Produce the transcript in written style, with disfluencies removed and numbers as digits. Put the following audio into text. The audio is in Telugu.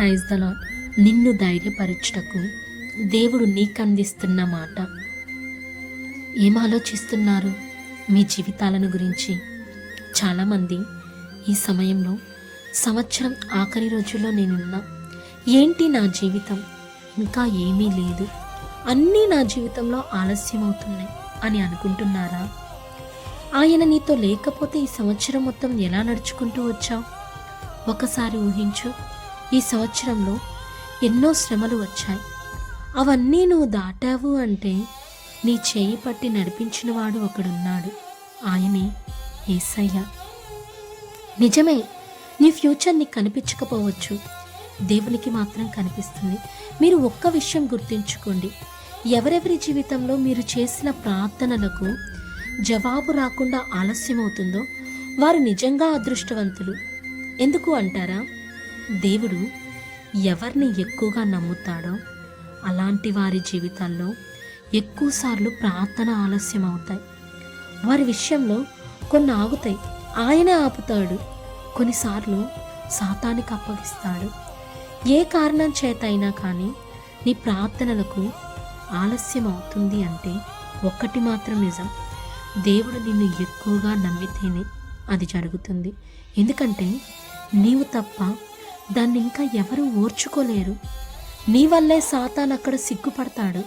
Praise the lord. నిన్ను ధైర్యపరచుటకు దేవుడు నీకందిస్తున్న మాట. ఏం ఆలోచిస్తున్నారు మీ జీవితాలను గురించి? చాలామంది ఈ సమయంలో సంవత్సరం ఆఖరి రోజుల్లో నేనున్నా, ఏంటి నా జీవితం ఇంకా ఏమీ లేదు, అన్నీ నా జీవితంలో ఆలస్యం అవుతున్నాయి అని అనుకుంటున్నారా? ఆయన నీతో లేకపోతే ఈ సంవత్సరం మొత్తం ఎలా నడుచుకుంటూ వచ్చావు? ఒకసారి ఊహించు. ఈ సంవత్సరంలో ఎన్నో శ్రమలు వచ్చాయి. అవన్నీ నువ్వు దాటావు అంటే నీ చేయి పట్టి నడిపించినవాడు ఒకడున్నాడు. ఆయనే యేసయ్య. నిజమే, నీ ఫ్యూచర్ నీకు కనిపించకపోవచ్చు, దేవునికి మాత్రం కనిపిస్తుంది. మీరు ఒక్క విషయం గుర్తుంచుకోండి, ఎవరెవరి జీవితంలో మీరు చేసిన ప్రార్థనలకు జవాబు రాకుండా ఆలస్యమవుతుందో వారు నిజంగా అదృష్టవంతులు. ఎందుకు అంటారా? దేవుడు ఎవరిని ఎక్కువగా నమ్ముతాడో అలాంటి వారి జీవితాల్లో ఎక్కువసార్లు ప్రార్థన ఆలస్యం అవుతాయి. వారి విషయంలో కొన్ని ఆగుతాయి, ఆయనే ఆపుతాడు. కొన్నిసార్లు సాతానికి అప్పగిస్తాడు. ఏ కారణం చేత అయినా కానీ నీ ప్రార్థనలకు ఆలస్యం అవుతుంది అంటే ఒక్కటి మాత్రం నిజం, దేవుడు నిన్ను ఎక్కువగా నమ్మితేనే అది జరుగుతుంది. ఎందుకంటే నీవు తప్ప దాన్ని ఇంకా ఎవరూ ఓర్చుకోలేరు. నీ వల్లే సాతాను అక్కడ సిగ్గుపడతాడు.